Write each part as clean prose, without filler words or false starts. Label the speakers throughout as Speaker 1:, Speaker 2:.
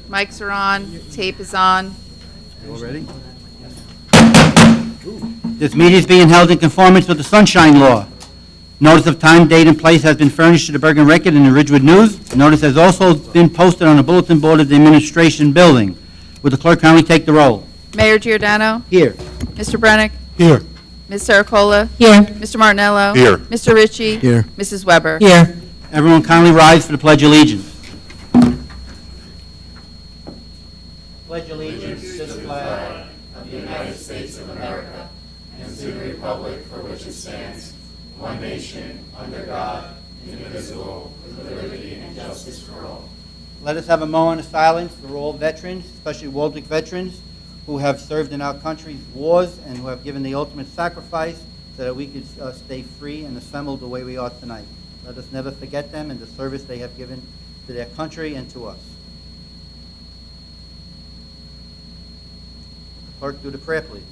Speaker 1: Mics are on, tape is on.
Speaker 2: All ready? This meeting is being held in conformance with the Sunshine Law. Notice of time, date, and place has been furnished to the Bergen Record and the Ridgewood News. Notice has also been posted on the bulletin board of the Administration Building. Would the clerk kindly take the roll?
Speaker 1: Mayor Giordano.
Speaker 2: Here.
Speaker 1: Mr. Brennick.
Speaker 3: Here.
Speaker 1: Ms. Saracola.
Speaker 4: Here.
Speaker 1: Mr. Martinello.
Speaker 3: Here.
Speaker 1: Mr. Ritchie.
Speaker 3: Here.
Speaker 1: Mrs. Weber.
Speaker 4: Here.
Speaker 2: Everyone kindly rise for the Pledge of Allegiance. Pledge allegiance to the flag of the United States of America and to the republic for which it stands, one nation, under God, indivisible, with liberty and justice for all. Let us have a moment of silence for all veterans, especially Waldwick veterans, who have served in our country's wars and who have given the ultimate sacrifice so that we could stay free and assembled the way we are tonight. Let us never forget them and the service they have given to their country and to us. Clerk, do the prayer, please.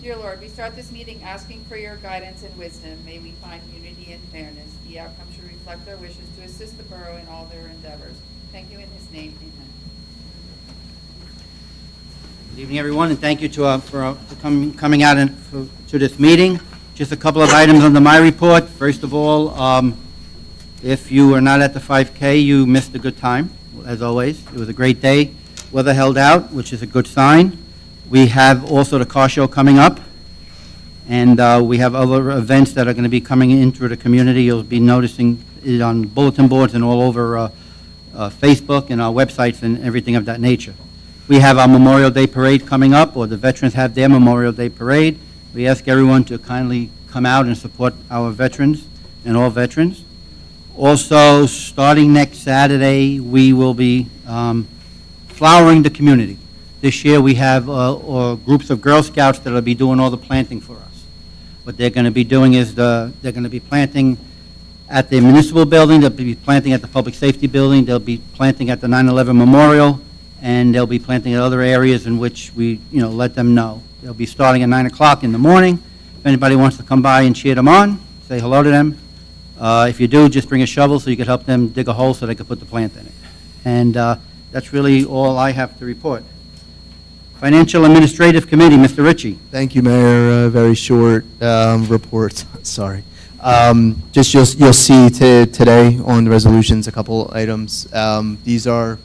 Speaker 1: Dear Lord, we start this meeting asking for your guidance and wisdom. May we find unity and fairness. The outcome should reflect our wishes to assist the borough in all their endeavors. Thank you in his name, amen.
Speaker 2: Good evening, everyone, and thank you for coming out to this meeting. Just a couple of items under my report. First of all, if you were not at the 5K, you missed a good time, as always. It was a great day. Weather held out, which is a good sign. We have also the car show coming up, and we have other events that are going to be coming into the community. You'll be noticing it on bulletin boards and all over Facebook and our websites and everything of that nature. We have our Memorial Day Parade coming up, or the veterans have their Memorial Day Parade. We ask everyone to kindly come out and support our veterans and all veterans. Also, starting next Saturday, we will be flowering the community. This year, we have groups of Girl Scouts that will be doing all the planting for us. What they're going to be doing is they're going to be planting at the municipal building, they'll be planting at the public safety building, they'll be planting at the 9/11 memorial, and they'll be planting at other areas in which we, let them know. They'll be starting at 9 o'clock in the morning. If anybody wants to come by and cheer them on, say hello to them. If you do, just bring a shovel so you can help them dig a hole so they can put the plant in it. And that's really all I have to report. Financial Administrative Committee, Mr. Ritchie.
Speaker 3: Thank you, Mayor. Very short report. Sorry. Just you'll see today on the resolutions a couple items. These are,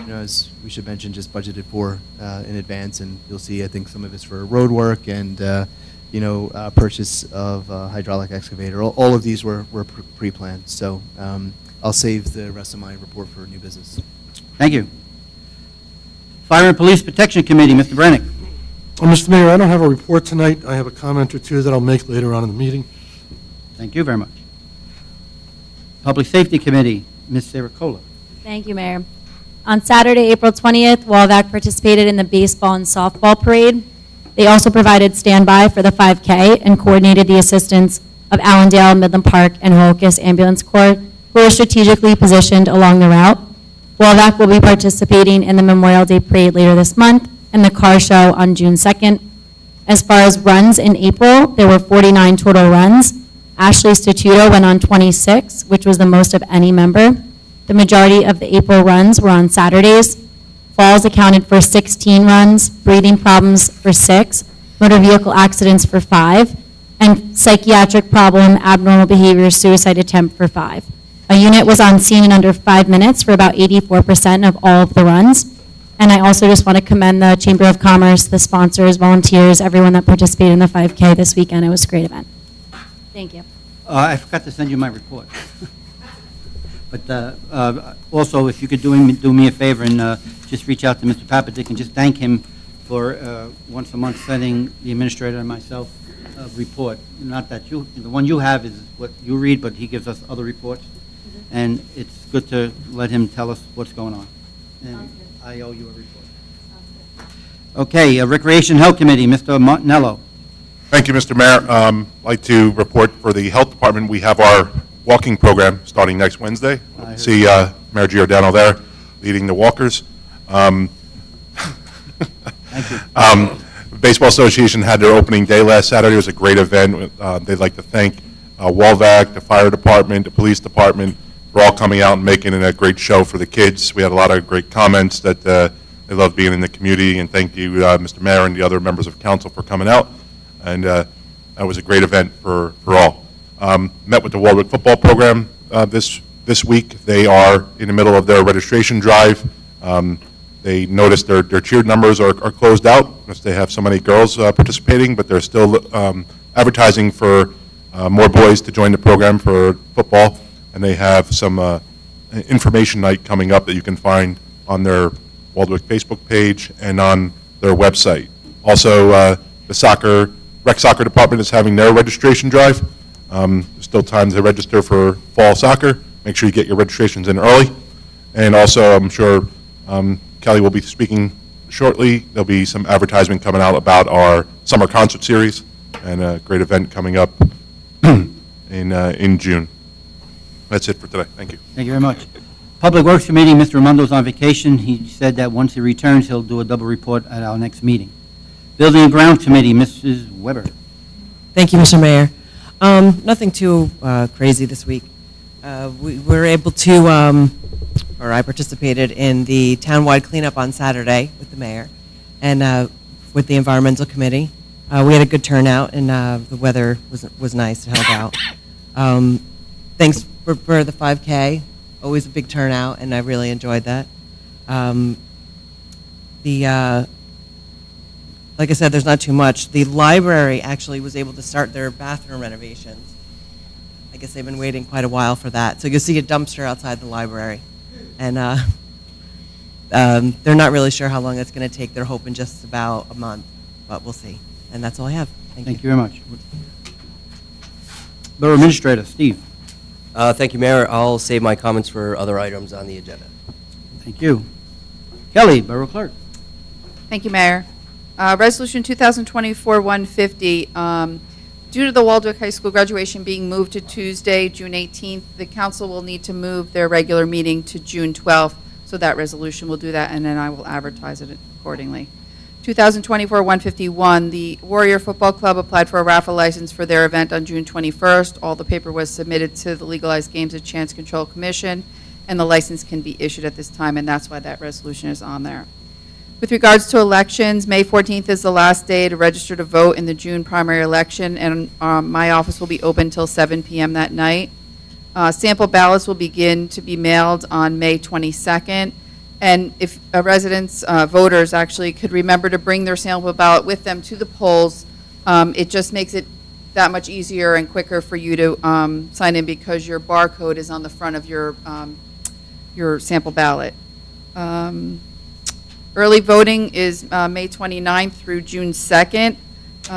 Speaker 3: as we should mention, just budgeted for in advance, and you'll see, I think, some of it's for road work and purchase of hydraulic excavator. All of these were pre-planned. So I'll save the rest of my report for new business.
Speaker 2: Thank you. Fire and Police Protection Committee, Mr. Brennick.
Speaker 5: Mr. Mayor, I don't have a report tonight. I have a comment or two that I'll make later on in the meeting.
Speaker 2: Thank you very much. Public Safety Committee, Ms. Saracola.
Speaker 4: Thank you, Mayor. On Saturday, April 20th, Walvac participated in the baseball and softball parade. They also provided standby for the 5K and coordinated the assistance of Allendale, Midland Park, and Hocus Ambulance Corps, who are strategically positioned along the route. Walvac will be participating in the Memorial Day Parade later this month and the car show on June 2nd. As far as runs in April, there were 49 total runs. Ashley Statuto went on 26, which was the most of any member. The majority of the April runs were on Saturdays. Falls accounted for 16 runs, breathing problems for 6, motor vehicle accidents for 5, and psychiatric problem, abnormal behavior, suicide attempt for 5. A unit was on scene in under 5 minutes for about 84% of all of the runs. And I also just want to commend the Chamber of Commerce, the sponsors, volunteers, everyone that participated in the 5K this weekend. It was a great event. Thank you.
Speaker 2: I forgot to send you my report. But also, if you could do me a favor and just reach out to Mr. Papadick and just thank him for once a month sending the administrator and myself a report. Not that the one you have is what you read, but he gives us other reports. And it's good to let him tell us what's going on. And I owe you a report. Okay, Recreation Health Committee, Mr. Martinello.
Speaker 6: Thank you, Mr. Mayor. I'd like to report for the Health Department. We have our walking program starting next Wednesday. See Mayor Giordano there leading the walkers.
Speaker 2: Thank you.
Speaker 6: Baseball Association had their opening day last Saturday. It was a great event. They'd like to thank Walvac, the Fire Department, the Police Department, for all coming out and making it a great show for the kids. We had a lot of great comments that they love being in the community, and thank you, Mr. Mayor and the other members of council for coming out. And that was a great event for all. Met with the Waldwick football program this week. They are in the middle of their registration drive. They noticed their cheer numbers are closed out because they have so many girls participating, but they're still advertising for more boys to join the program for football. And they have some information night coming up that you can find on their Waldwick Facebook page and on their website. Also, the rec soccer department is having their registration drive. There's still time to register for fall soccer. Make sure you get your registrations in early. And also, I'm sure Kelly will be speaking shortly. There'll be some advertisement coming out about our summer concert series and a great event coming up in June. That's it for today. Thank you.
Speaker 2: Thank you very much. Public Works Committee, Mr. Ramondo's on vacation. He said that once he returns, he'll do a double report at our next meeting. Building and Grounds Committee, Mrs. Weber.
Speaker 7: Thank you, Mr. Mayor. Nothing too crazy this week. We were able to, or I participated in the townwide cleanup on Saturday with the mayor and with the environmental committee. We had a good turnout, and the weather was nice. It held out. Thanks for the 5K. Always a big turnout, and I really enjoyed that. Like I said, there's not too much. The library actually was able to start their bathroom renovations. I guess they've been waiting quite a while for that. So you'll see a dumpster outside the library. And they're not really sure how long it's going to take. They're hoping just about a month, but we'll see. And that's all I have. Thank you.
Speaker 2: Thank you very much. Borough Administrator, Steve.
Speaker 8: Thank you, Mayor. I'll save my comments for other items on the agenda.
Speaker 2: Thank you. Kelly, Borough Clerk.
Speaker 1: Thank you, Mayor. Resolution 2024-150, due to the Waldwick High School graduation being moved to Tuesday, June 18th, the council will need to move their regular meeting to June 12th, so that resolution will do that, and then I will advertise it accordingly. 2024-151, the Warrior Football Club applied for a raffle license for their event on June 21st. All the paper was submitted to the Legalized Games and Chance Control Commission, and the license can be issued at this time, and that's why that resolution is on there. With regards to elections, May 14th is the last day to register to vote in the June primary election, and my office will be open until 7 p.m. that night. Sample ballots will begin to be mailed on May 22nd, and if residents, voters actually, could remember to bring their sample ballot with them to the polls, it just makes it that much easier and quicker for you to sign in because your barcode is on the front of your sample ballot. Early voting is May 29th through June 2nd,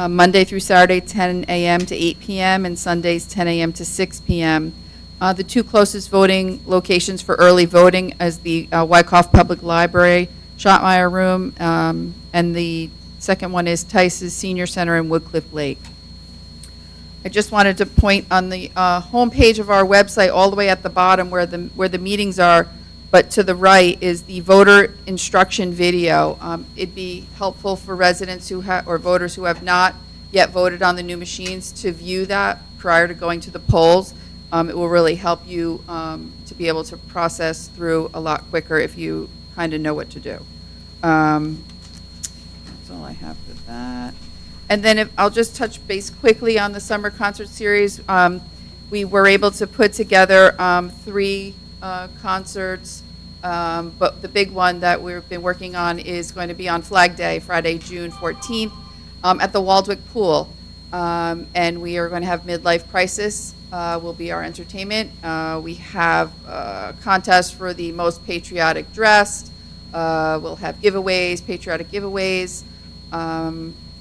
Speaker 1: Monday through Saturday, 10 a.m. to 8 p.m., and Sundays, 10 a.m. to 6 p.m. The two closest voting locations for early voting is the Wyckoff Public Library, Schottmeyer Room, and the second one is Tice's Senior Center in Woodcliff Lake. I just wanted to point on the homepage of our website, all the way at the bottom where the meetings are, but to the right is the voter instruction video. It'd be helpful for residents or voters who have not yet voted on the new machines to view that prior to going to the polls. It will really help you to be able to process through a lot quicker if you kind of know what to do. That's all I have for that. And then I'll just touch base quickly on the summer concert series. We were able to put together 3 concerts, but the big one that we've been working on is going to be on Flag Day, Friday, June 14th, at the Waldwick Pool. And we are going to have Midlife Crisis will be our entertainment. We have a contest for the most patriotic dressed. We'll have giveaways, patriotic giveaways.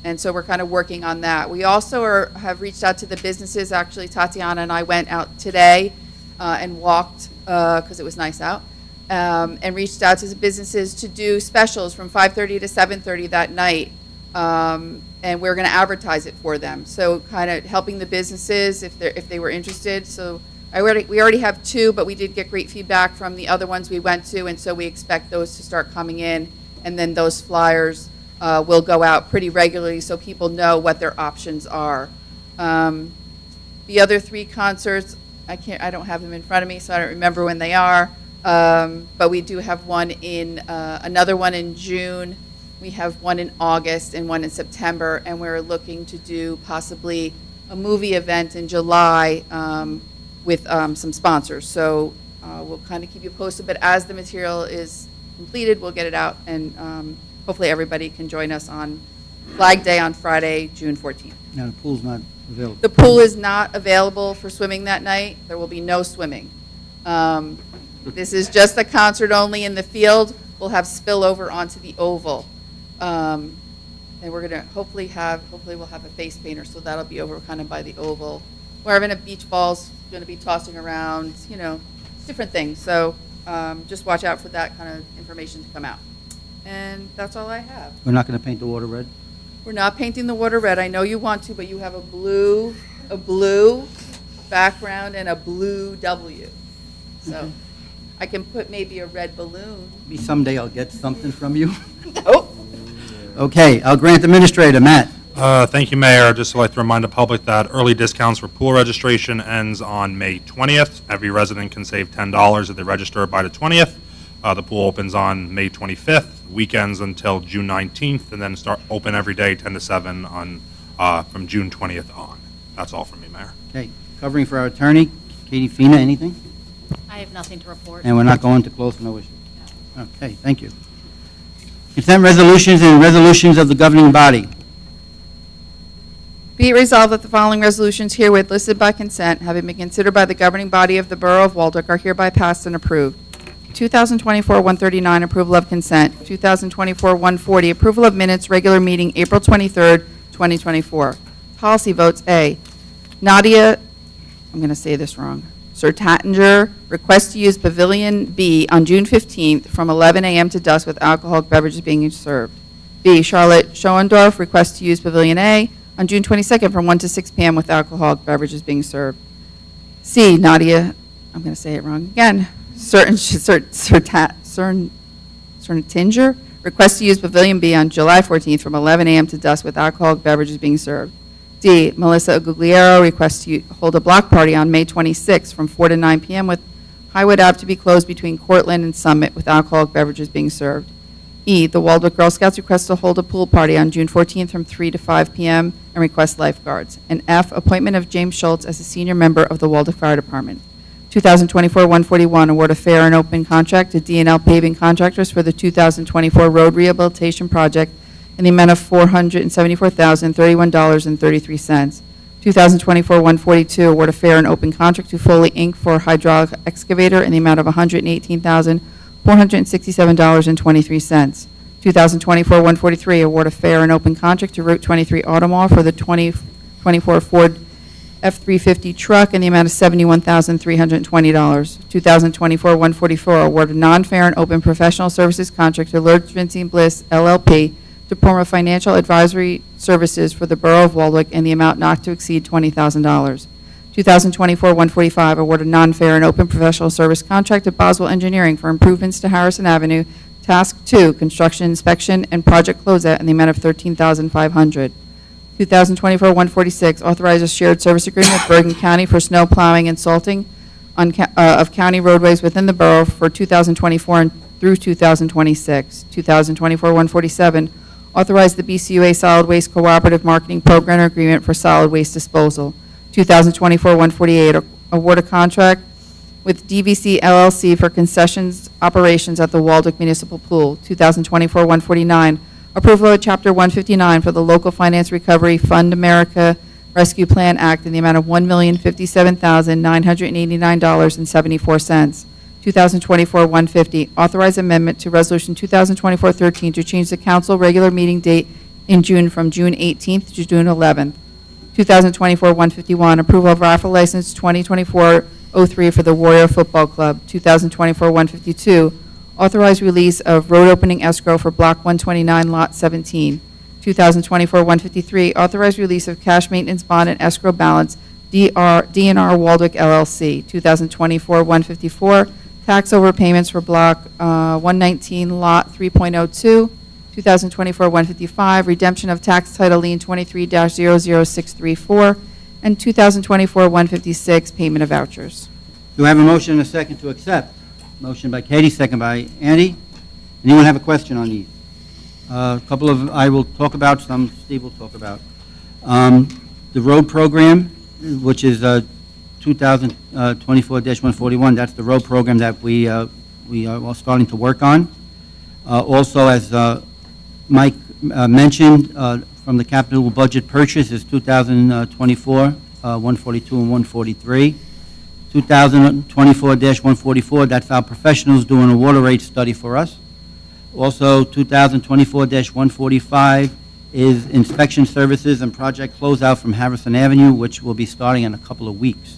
Speaker 1: And so we're kind of working on that. We also have reached out to the businesses. Actually, Tatiana and I went out today and walked because it was nice out, and reached out to the businesses to do specials from 5:30 to 7:30 that night, and we're going to advertise it for them. So kind of helping the businesses if they were interested. So we already have 2, but we did get great feedback from the other ones we went to, and so we expect those to start coming in, and then those flyers will go out pretty regularly so people know what their options are. The other 3 concerts, I don't have them in front of me, so I don't remember when they are. But we do have one another one in June. We have one in August and one in September, and we're looking to do possibly a movie event in July with some sponsors. So we'll kind of keep you posted, but as the material is completed, we'll get it out, and hopefully everybody can join us on Flag Day on Friday, June 14th.
Speaker 2: No, the pool's not available.
Speaker 1: The pool is not available for swimming that night. There will be no swimming. This is just a concert only in the field. We'll have spillover onto the oval. And we're going to hopefully we'll have a face painter, so that'll be over kind of by the oval. We're having a beach ball's going to be tossing around, different things. So just watch out for that kind of information to come out. And that's all I have.
Speaker 2: We're not going to paint the water red?
Speaker 1: We're not painting the water red. I know you want to, but you have a blue background and a blue W. So I can put maybe a red balloon.
Speaker 2: Maybe someday I'll get something from you.
Speaker 1: Nope.
Speaker 2: Okay, I'll grant administrator, Matt.
Speaker 9: Thank you, Mayor. I'd just like to remind the public that early discounts for pool registration ends on May 20th. Every resident can save $10 if they register by the 20th. The pool opens on May 25th, weekends until June 19th, and then start open every day 10 to 7 on from June 20th on. That's all from me, Mayor.
Speaker 2: Okay, covering for our attorney, Katie Fina, anything?
Speaker 10: I have nothing to report.
Speaker 2: And we're not going to close for no issue? Okay, thank you. Consent resolutions and resolutions of the governing body.
Speaker 1: Be it resolved that the following resolutions herewith listed by consent, having been considered by the governing body of the Borough of Waldeck, are hereby passed and approved. 2024-139, approval of consent. 2024-140, approval of minutes, regular meeting, April 23rd, 2024. Policy votes, A. Nadia, I'm going to say this wrong, Sertatinger, request to use Pavilion B on June 15th from 11 a.m. to dusk with alcoholic beverages being served. B. Charlotte Schoendorf, request to use Pavilion A on June 22nd from 1 to 6 p.m. with alcoholic beverages being served. C. Nadia, I'm going to say it wrong again, Sertatinger, request to use Pavilion B on July 14th from 11 a.m. to dusk with alcoholic beverages being served. D. Melissa Gugliero, request to hold a block party on May 26th from 4 to 9 p.m. with Highwood Ave to be closed between Cortland and Summit with alcoholic beverages being served. E. The Waldwick Girl Scouts request to hold a pool party on June 14th from 3 to 5 p.m. and request lifeguards. And F. Appointment of James Schultz as a senior member of the Waldeck Fire Department. 2024-141, award a fair and open contract to D&L Paving Contractors for the 2024 road rehabilitation project in the amount of $474,031.33. 2024-142, award a fair and open contract to Foley, Inc. for hydraulic excavator in the amount of $118,467.23. 2024-143, award a fair and open contract to Route 23 Automall for the 2024 Ford F-350 truck in the amount of $71,320. 2024-144, award a non-fair and open professional services contract to Lord Vinci Bliss LLP to perform financial advisory services for the Borough of Waldeck in the amount not to exceed $20,000. 2024-145, award a non-fair and open professional service contract to Boswell Engineering for improvements to Harrison Avenue, Task 2, construction inspection and project closeout in the amount of $13,500. 2024-146, authorize a shared service agreement with Bergen County for snow plowing and salting of county roadways within the borough for 2024 and through 2026. 2024-147, authorize the BCUA Solid Waste Cooperative Marketing Program Agreement for solid waste disposal. 2024-148, award a contract with DVC LLC for concessions operations at the Waldeck Municipal Pool. 2024-149, approval of Chapter 159 for the Local Finance Recovery Fund America Rescue Plan Act in the amount of $1,057,989.74. 2024-150, authorize amendment to Resolution 2024-13 to change the council regular meeting date in June from June 18th to June 11th. 2024-151, approval of raffle license 2024-03 for the Warrior Football Club. 2024-152, authorize release of road opening escrow for Block 129, Lot 17. 2024-153, authorize release of cash maintenance bond and escrow balance, DNR Waldeck LLC. 2024-154, tax overpayments for Block 119, Lot 3.02. 2024-155, redemption of tax title lien 23-00634, And 2024-156, payment of vouchers.
Speaker 2: Do I have a motion and a second to accept? Motion by Katie, second by Andy. Anyone have a question on these? A couple of, I will talk about, some Steve will talk about. The road program, which is 2024-141, that's the road program that we are all starting to work on. Also, as Mike mentioned, from the capital budget purchase is 2024, 142 and 143. 2024-144, that's our professionals doing a water rate study for us. Also, 2024-145 is inspection services and project closeout from Harrison Avenue, which will be starting in a couple of weeks.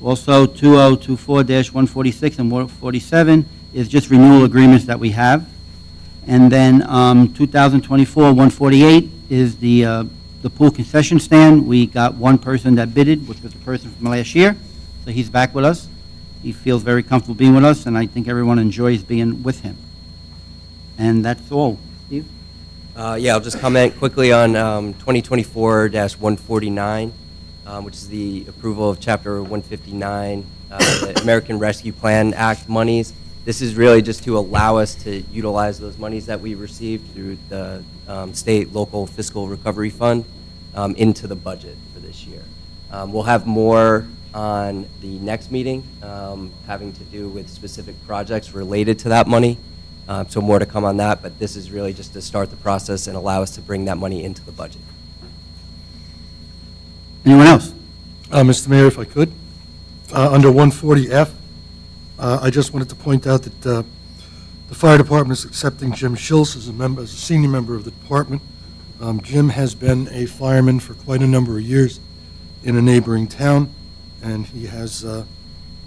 Speaker 2: Also, 2024-146 and 147 is just renewal agreements that we have. And then 2024-148 is the pool concession stand. We got one person that bidded, which was the person from last year. So he's back with us. He feels very comfortable being with us, and I think everyone enjoys being with him. And that's all. Steve?
Speaker 8: Yeah, I'll just comment quickly on 2024-149, which is the approval of Chapter 159, the American Rescue Plan Act monies. This is really just to allow us to utilize those monies that we received through the state local fiscal recovery fund into the budget for this year. We'll have more on the next meeting having to do with specific projects related to that money. So more to come on that, but this is really just to start the process and allow us to bring that money into the budget.
Speaker 2: Anyone else?
Speaker 5: Mr. Mayor, if I could, under 140F, I just wanted to point out that the fire department is accepting Jim Schultz as a senior member of the department. Jim has been a fireman for quite a number of years in a neighboring town, and he has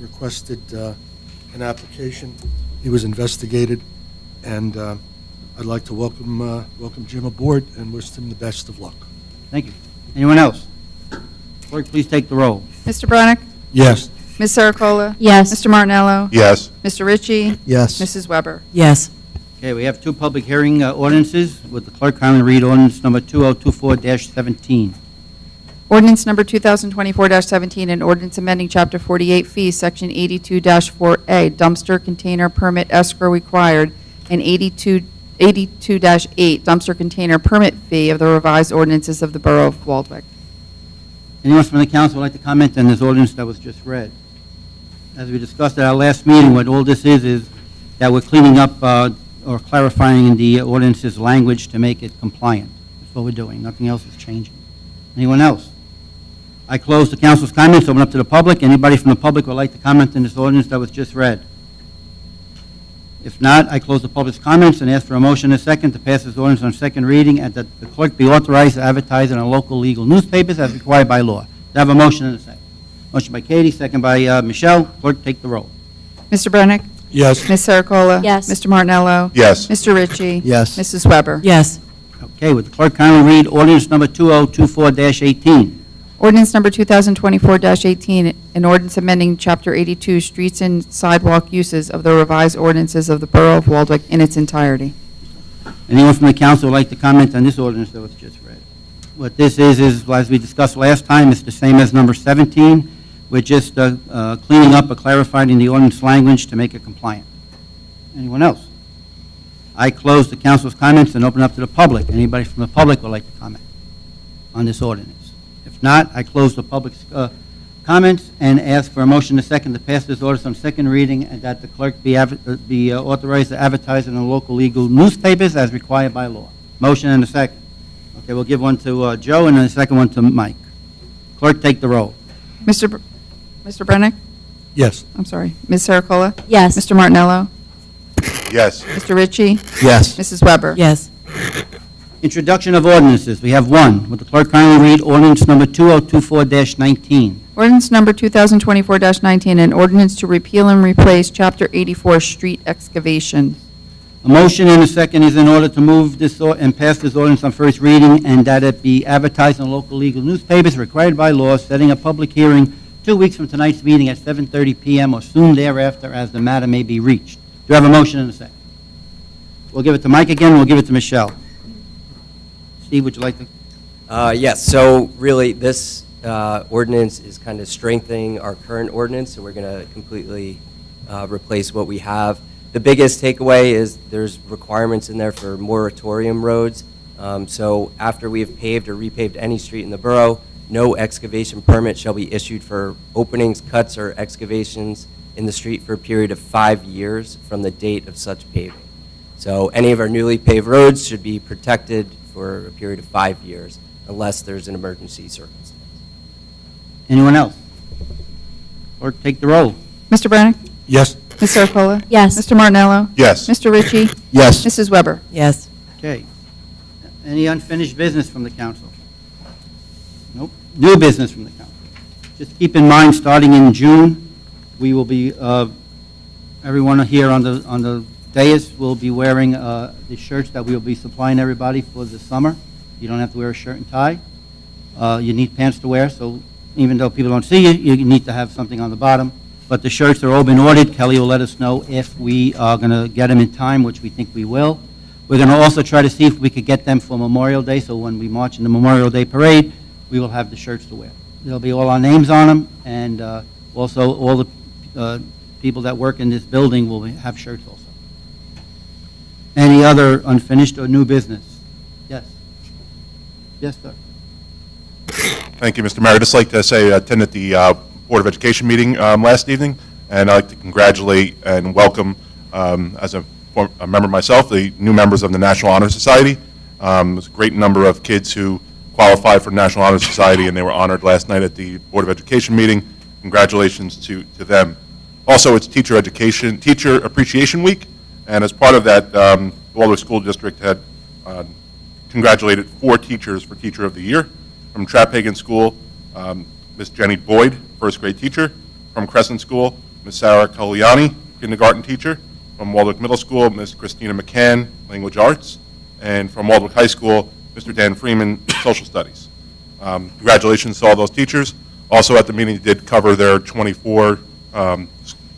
Speaker 5: requested an application. He was investigated, and I'd like to welcome Jim aboard and wish him the best of luck.
Speaker 2: Thank you. Anyone else? Clerk, please take the roll.
Speaker 1: Mr. Brunick?
Speaker 5: Yes.
Speaker 1: Ms. Serocola?
Speaker 4: Yes.
Speaker 1: Mr. Martinello?
Speaker 6: Yes.
Speaker 1: Mr. Ritchie?
Speaker 3: Yes.
Speaker 1: Mrs. Weber?
Speaker 7: Yes.
Speaker 2: Okay, we have two public hearing ordinances. Would the clerk kindly read ordinance number 2024-17?
Speaker 1: Ordinance number 2024-17, an ordinance amending Chapter 48 fees, Section 82-4A, dumpster container permit escrow required, and 82-8 dumpster container permit fee of the revised ordinances of the Borough of Waldwick.
Speaker 2: Anyone from the council would like to comment on this ordinance that was just read? As we discussed at our last meeting, what all this is that we're cleaning up or clarifying the ordinance's language to make it compliant. That's what we're doing. Nothing else is changing. Anyone else? I close the council's comments, open up to the public. Anybody from the public would like to comment on this ordinance that was just read? If not, I close the public's comments and ask for a motion and a second to pass this ordinance on second reading and that the clerk be authorized to advertise in our local legal newspapers as required by law. Do I have a motion and a second? Motion by Katie, second by Michelle. Clerk, take the roll.
Speaker 1: Mr. Brunick?
Speaker 5: Yes.
Speaker 1: Ms. Serocola?
Speaker 4: Yes.
Speaker 1: Mr. Martinello?
Speaker 6: Yes.
Speaker 1: Mr. Ritchie?
Speaker 3: Yes.
Speaker 1: Mrs. Weber?
Speaker 7: Yes.
Speaker 2: Okay, would the clerk kindly read ordinance number 2024-18?
Speaker 1: Ordinance number 2024-18, an ordinance amending Chapter 82, Streets and Sidewalk Uses of the revised ordinances of the Borough of Waldwick in its entirety.
Speaker 2: Anyone from the council would like to comment on this ordinance that was just read? What this is, as we discussed last time, it's the same as number 17. We're just cleaning up or clarifying the ordinance language to make it compliant. Anyone else? I close the council's comments and open up to the public. Anybody from the public would like to comment on this ordinance? If not, I close the public's comments and ask for a motion and a second to pass this ordinance on second reading and that the clerk be authorized to advertise in the local legal newspapers as required by law. Motion and a second. Okay, we'll give one to Joe and then a second one to Mike. Clerk, take the roll.
Speaker 1: Mr. Brunick?
Speaker 5: Yes.
Speaker 1: I'm sorry. Ms. Serocola?
Speaker 4: Yes.
Speaker 1: Mr. Martinello?
Speaker 6: Yes.
Speaker 1: Mr. Ritchie?
Speaker 3: Yes.
Speaker 1: Mrs. Weber?
Speaker 7: Yes.
Speaker 2: Introduction of ordinances. We have one. Would the clerk kindly read ordinance number 2024-19?
Speaker 1: Ordinance number 2024-19, an ordinance to repeal and replace Chapter 84, Street Excavation.
Speaker 2: A motion and a second is in order to move this and pass this ordinance on first reading and that it be advertised in local legal newspapers required by law, setting a public hearing 2 weeks from tonight's meeting at 7:30 p.m. or soon thereafter as the matter may be reached. Do I have a motion and a second? We'll give it to Mike again, we'll give it to Michelle. Steve, would you like to?
Speaker 8: Yes, so really, this ordinance is kind of strengthening our current ordinance, so we're going to completely replace what we have. The biggest takeaway is there's requirements in there for moratorium roads. So after we have paved or repaved any street in the borough, no excavation permit shall be issued for openings, cuts, or excavations in the street for a period of 5 years from the date of such paving. So any of our newly paved roads should be protected for a period of 5 years unless there's an emergency circumstance.
Speaker 2: Anyone else? Or take the roll.
Speaker 1: Mr. Brennan?
Speaker 5: Yes.
Speaker 1: Ms. Sarcola?
Speaker 4: Yes.
Speaker 1: Mr. Martinello?
Speaker 6: Yes.
Speaker 1: Mr. Ritchie?
Speaker 3: Yes.
Speaker 1: Mrs. Weber?
Speaker 7: Yes.
Speaker 2: Okay. Any unfinished business from the council? Nope. New business from the council. Just keep in mind, starting in June, we will be, everyone here on the dais will be wearing the shirts that we will be supplying everybody for the summer. You don't have to wear a shirt and tie. You need pants to wear, so even though people don't see you, you need to have something on the bottom. But the shirts are all been ordered. Kelly will let us know if we are going to get them in time, which we think we will. We're going to also try to see if we could get them for Memorial Day, so when we march in the Memorial Day Parade, we will have the shirts to wear. There'll be all our names on them, and also all the people that work in this building will have shirts also. Any other unfinished or new business? Yes. Yes, sir.
Speaker 6: Thank you, Mr. Mayor. I'd just like to say I attended the Board of Education meeting last evening, and I'd like to congratulate and welcome, as a member myself, the new members of the National Honor Society. There's a great number of kids who qualified for National Honor Society, and they were honored last night at the Board of Education meeting. Congratulations to them. Also, it's Teacher Appreciation Week, and as part of that, the Waldwick School District had congratulated 4 teachers for Teacher of the Year. From Trapphagen School, Ms. Jenny Boyd, first grade teacher. From Crescent School, Ms. Sarah Coliani, kindergarten teacher. From Waldwick Middle School, Ms. Christina McCann, language arts. And from Waldwick High School, Mr. Dan Freeman, social studies. Congratulations to all those teachers. Also at the meeting, they did cover their 24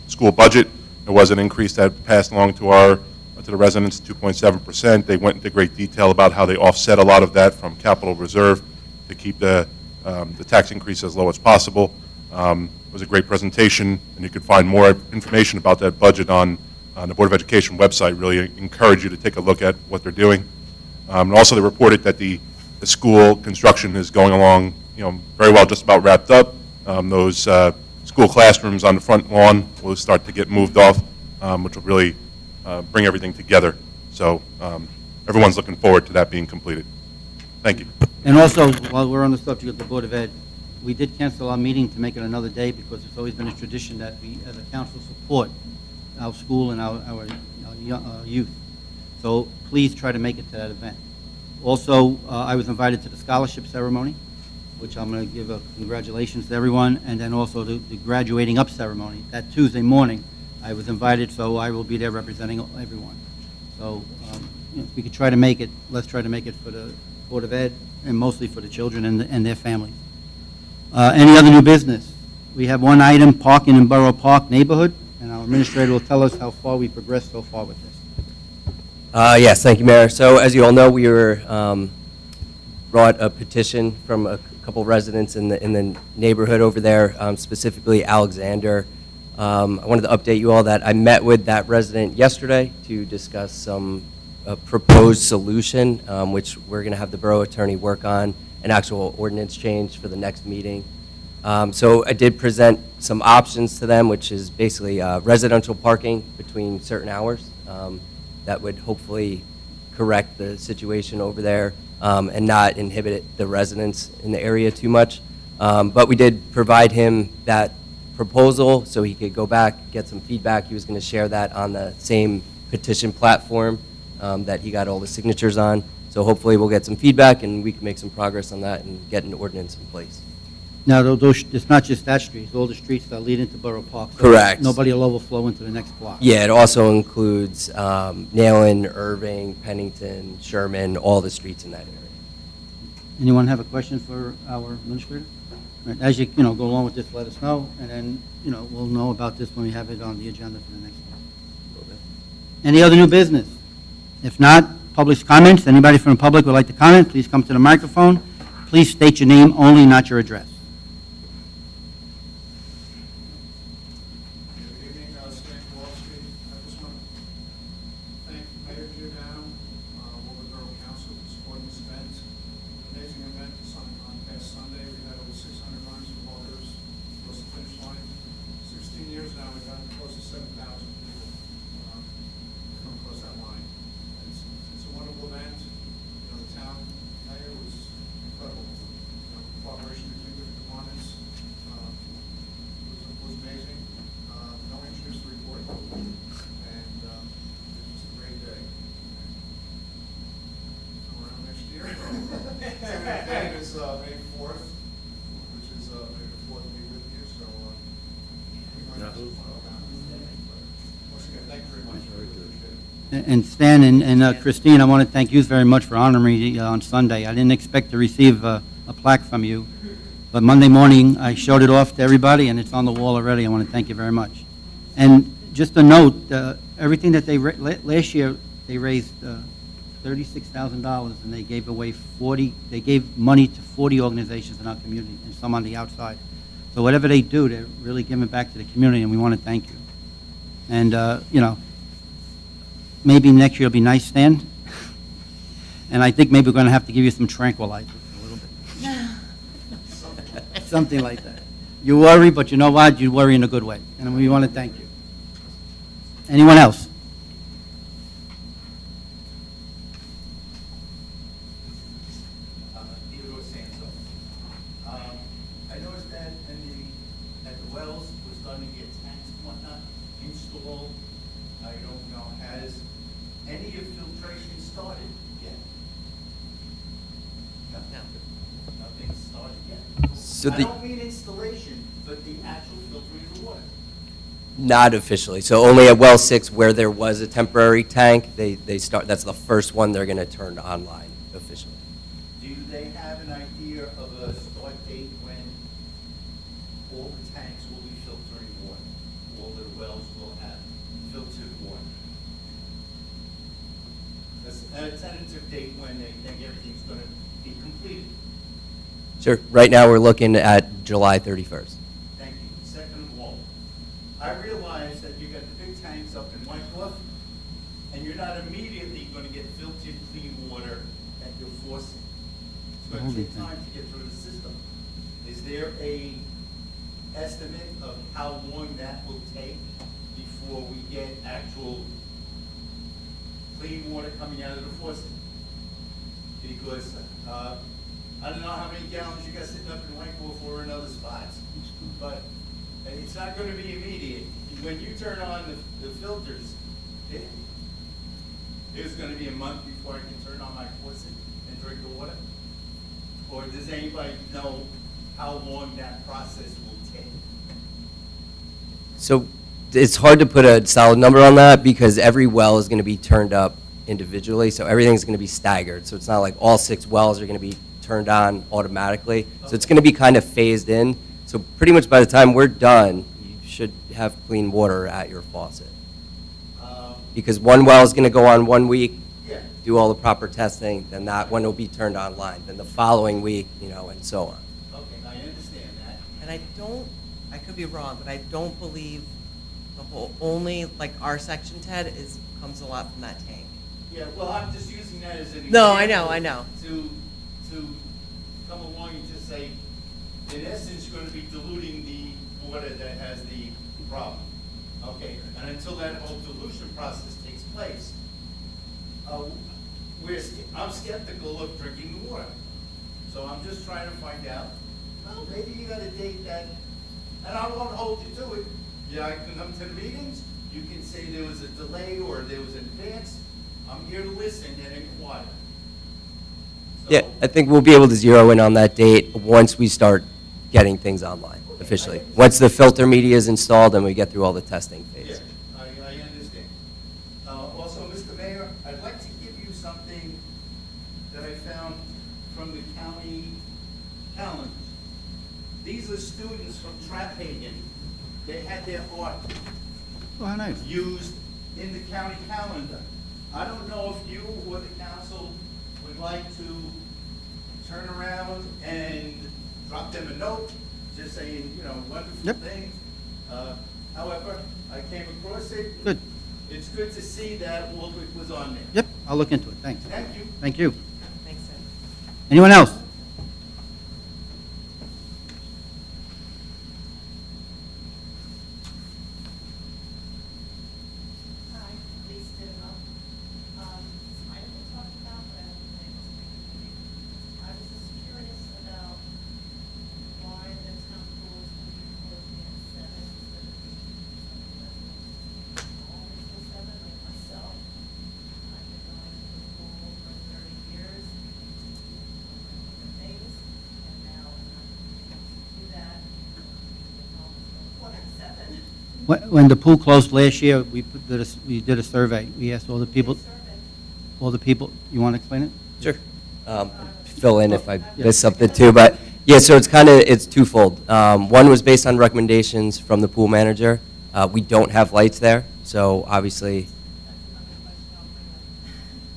Speaker 6: school budget. There was an increase that passed along to the residents, 2.7%. They went into great detail about how they offset a lot of that from capital reserve to keep the tax increase as low as possible. It was a great presentation, and you could find more information about that budget on the Board of Education website. Really encourage you to take a look at what they're doing. And also, they reported that the school construction is going along, very well, just about wrapped up. Those school classrooms on the front lawn will start to get moved off, which will really bring everything together. So everyone's looking forward to that being completed. Thank you.
Speaker 2: And also, while we're on the subject of the Board of Ed, we did cancel our meeting to make it another day because it's always been a tradition that we, as a council, support our school and our youth. So please try to make it to that event. Also, I was invited to the scholarship ceremony, which I'm going to give a congratulations to everyone, and then also the graduating up ceremony. That Tuesday morning, I was invited, so I will be there representing everyone. So if we could try to make it, let's try to make it for the Board of Ed, and mostly for the children and their families. Any other new business? We have one item, parking in Borough Park neighborhood, and our administrator will tell us how far we progressed so far with this.
Speaker 8: Yes, thank you, Mayor. So as you all know, we brought a petition from a couple residents in the neighborhood over there, specifically Alexander. I wanted to update you all that I met with that resident yesterday to discuss some proposed solution, which we're going to have the borough attorney work on an actual ordinance change for the next meeting. So I did present some options to them, which is basically residential parking between certain hours. That would hopefully correct the situation over there and not inhibit the residents in the area too much. But we did provide him that proposal so he could go back, get some feedback. He was going to share that on the same petition platform that he got all the signatures on. So hopefully we'll get some feedback and we can make some progress on that and get an ordinance in place.
Speaker 2: Now, it's not just that street, it's all the streets that lead into Borough Park. So
Speaker 8: Correct.
Speaker 2: Nobody will overflow into the next block.
Speaker 8: Yeah, it also includes Nayland, Irving, Pennington, Sherman, all the streets in that area.
Speaker 2: Anyone have a question for our administrator? Right, as you go along with this, let us know, and then, we'll know about this when we have it on the agenda for the next one. Any other new business? If not, public comments. Anybody from the public would like to comment, please come to the microphone. Please state your name only, not your address.
Speaker 11: year down, Woburn Borough Council for supporting this event. Amazing event on past Sunday. We had over 600 runners and walkers across the finish line. 16 years now, we've gotten close to 7,000 people come across that line. It's a wonderful event. You know, the town mayor was incredible. You know, cooperation between different departments was amazing. No injuries to report. And it was just a great day. Come around next year. The date is May 4th, which is May the 4th to be with you, so we might have some fun around. Once again, thank you very much. I really appreciate it.
Speaker 2: And Stan and Christine, I want to thank you very much for honoring me on Sunday. I didn't expect to receive a plaque from you, but Monday morning, I showed it off to everybody, and it's on the wall already. I want to thank you very much. And just a note, everything that they, last year, they raised $36,000, and they gave away they gave money to 40 organizations in our community, and some on the outside. So whatever they do, they're really giving back to the community, and we want to thank you. And, you know, maybe next year will be nice, Stan. And I think maybe we're going to have to give you some tranquilizers a little bit. Something like that. You worry, but you know what? You worry in a good way. And we want to thank you. Anyone else?
Speaker 12: Theodore Sanso. I noticed that at the wells, we're starting to get tanks and whatnot installed. I don't know, has any of filtration started yet? No. Nothing started yet?
Speaker 8: So
Speaker 12: I
Speaker 8: the-
Speaker 12: don't mean installation, but the actual filtering of the water.
Speaker 8: Not officially. So only at well 6 where there was a temporary tank, they start, that's the first one they're going to turn online officially.
Speaker 12: Do they have an idea of a start date when all the tanks will be filtering water? All the wells will have filtered water? That's a tentative date when they think everything's going to be completed.
Speaker 8: Sure. Right now, we're looking at July 31st.
Speaker 12: Thank you. Second of all, I realize that you got the big tanks up in Wyckoff, and you're not immediately going to get filtered clean water at your faucet. It's going to take time to get through the system. Is there a estimate of how long that will take before we get actual clean water coming out of the faucet? Because I don't know how many gallons you got sitting up in Wyckoff or in other spots, but it's not going to be immediate. When you turn on the filters, it's going to be a month before I can turn on my faucet and drink the water? Or does anybody know how long that process will take?
Speaker 8: So it's hard to put a solid number on that because every well is going to be turned up individually, so everything's going to be staggered. So it's not like all 6 wells are going to be turned on automatically. So it's going to be kind of phased in. So pretty much by the time we're done, you should have clean water at your faucet. Because one well is going to go on 1 week,
Speaker 12: Yeah.
Speaker 8: do all the proper testing, then that one will be turned online. Then the following week, you know, and so on.
Speaker 12: Okay, I understand that.
Speaker 7: And I could be wrong, but I don't believe the whole, only like our section, Ted, comes a lot from that tank.
Speaker 12: Yeah, well, I'm just using that as an example.
Speaker 7: No, I know.
Speaker 12: To come along and just say, in essence, you're going to be diluting the water that has the problem. Okay, and until that whole dilution process takes place, I'm skeptical of drinking the water. So I'm just trying to find out, well, maybe you got a date that, and I won't hold you to it. Yeah, I can come to the meetings, you can say there was a delay or there was an advance. I'm here to listen and inquire. So-
Speaker 8: Yeah, I think we'll be able to zero in on that date once we start getting things online officially. Once the filter media is installed and we get through all the testing
Speaker 12: Yeah,
Speaker 8: phase.
Speaker 12: I understand. Also, Mr. Mayor, I'd like to give you something that I found from the county calendars. These are students from Traphagen. They had their art
Speaker 2: Oh, how nice.
Speaker 12: used in the county calendar. I don't know if you or the council would like to turn around and drop them a note, just saying, you know, wonderful
Speaker 2: Yep.
Speaker 12: things. However, I came across it.
Speaker 2: Good.
Speaker 12: It's good to see that all it was on there.
Speaker 2: Yep, I'll look into it, thanks.
Speaker 12: Thank you.
Speaker 2: Thank you.
Speaker 7: Thanks, Ed.
Speaker 2: Anyone else?
Speaker 10: Hi, Lisa Didwell. This might have been talked about, but I haven't been able to make the meeting. I was just curious about why the town pool is going to be closing at 7 instead of 8. Always till 7, like myself. I've been going to the pool for 30 years. Things, and now I'm not able to do that. Almost 1 at 7.
Speaker 2: When the pool closed last year, we did a survey. We asked all the people, you want to explain it?
Speaker 8: Sure. Fill in if I missed something too, but yeah, so it's twofold. One was based on recommendations from the pool manager. We don't have lights there, so obviously.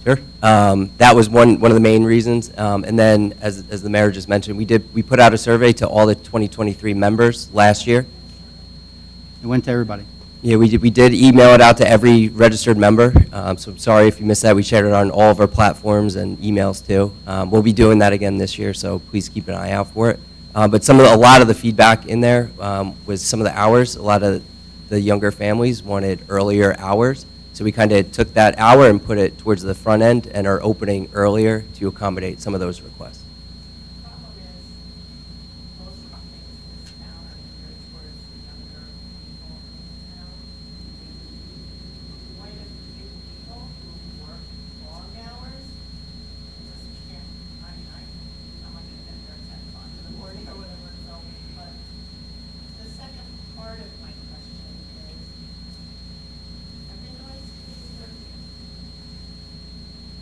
Speaker 8: Sure. That was one of the main reasons. And then, as the mayor just mentioned, we put out a survey to all the 2023 members last year.
Speaker 2: It went to everybody.
Speaker 8: Yeah, we did email it out to every registered member, so I'm sorry if you missed that. We shared it on all of our platforms and emails too. We'll be doing that again this year, so please keep an eye out for it. But a lot of the feedback in there was some of the hours. A lot of the younger families wanted earlier hours, so we kind of took that hour and put it towards the front end and are opening earlier to accommodate some of those requests.
Speaker 10: Problem is, most of the things in this town are geared towards the younger people in the town. Quite a few people who work long hours, just can't, I'm not gonna get there at 10 o'clock in the morning or whatever, so, but the second part of my question is, I've been going to school for 30 years.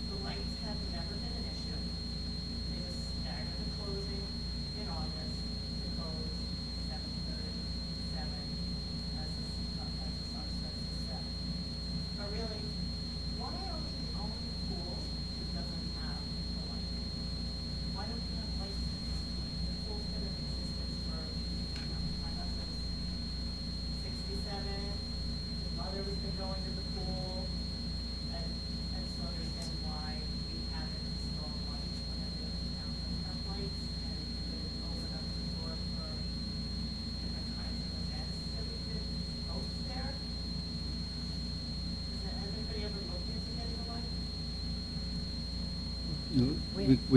Speaker 10: The lights have never been an issue. They just stagger the closing in August to close 7:30, 7, as the sun sets to set. But really, why are we the only pool that doesn't have a light? Why don't we have lights? The pool's been in existence for, my husband's 67, his mother has been going to the pool, and I just don't understand why we haven't installed lights when every other town does have lights, and we would open up the door for different kinds of events that we could host there. Has anybody ever looked into getting a light?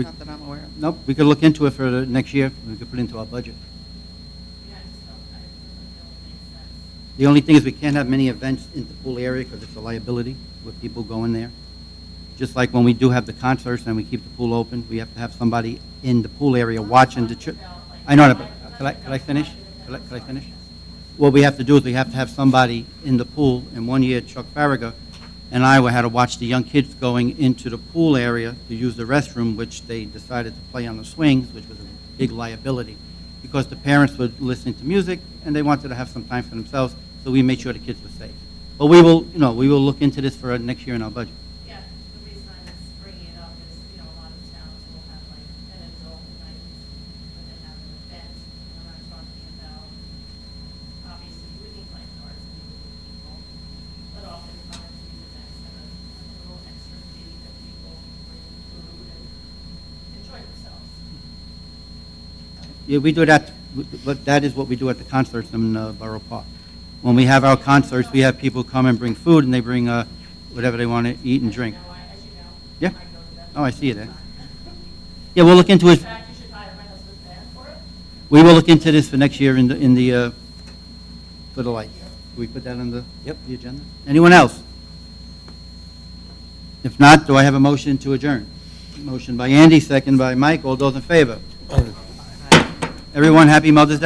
Speaker 1: Not that I'm aware of.
Speaker 2: Nope, we could look into it for the next year. We could put it into our budget.
Speaker 10: Yeah, I just don't feel it makes sense.
Speaker 2: The only thing is we can't have many events in the pool area because it's a liability with people going there. Just like when we do have the concerts and we keep the pool open, we have to have somebody in the pool area watching the I know that, but could I finish? Could I finish? What we have to do is we have to have somebody in the pool. And one year, Chuck Farragut and I had to watch the young kids going into the pool area to use the restroom, which they decided to play on the swings, which was a big liability, because the parents were listening to music and they wanted to have some time for themselves, so we made sure the kids were safe. But we will look into this for next year in our budget.
Speaker 10: Yeah, the reason I'm just bringing it up is, a lot of towns will have like an adult night when they have an event, and I'm talking about, obviously, you would need lifeguards and you would need people, but oftentimes these events have a little extra fee that people bring food and enjoy themselves.
Speaker 2: Yeah, we do that, but that is what we do at the concerts in Borough Park. When we have our concerts, we have people come and bring food, and they bring whatever they want to eat and drink.
Speaker 10: As you know,
Speaker 2: Yeah?
Speaker 10: I go to that.
Speaker 2: Oh, I see it there. Yeah, we'll look into
Speaker 10: In
Speaker 2: it.
Speaker 10: fact, you should hire my husband's band for it.
Speaker 2: We will look into this for next year for the lights. Can we put that on the agenda? Anyone else? If not, do I have a motion to adjourn? Motion by Andy, second by Mike. All those in favor? Everyone, happy Mother's Day.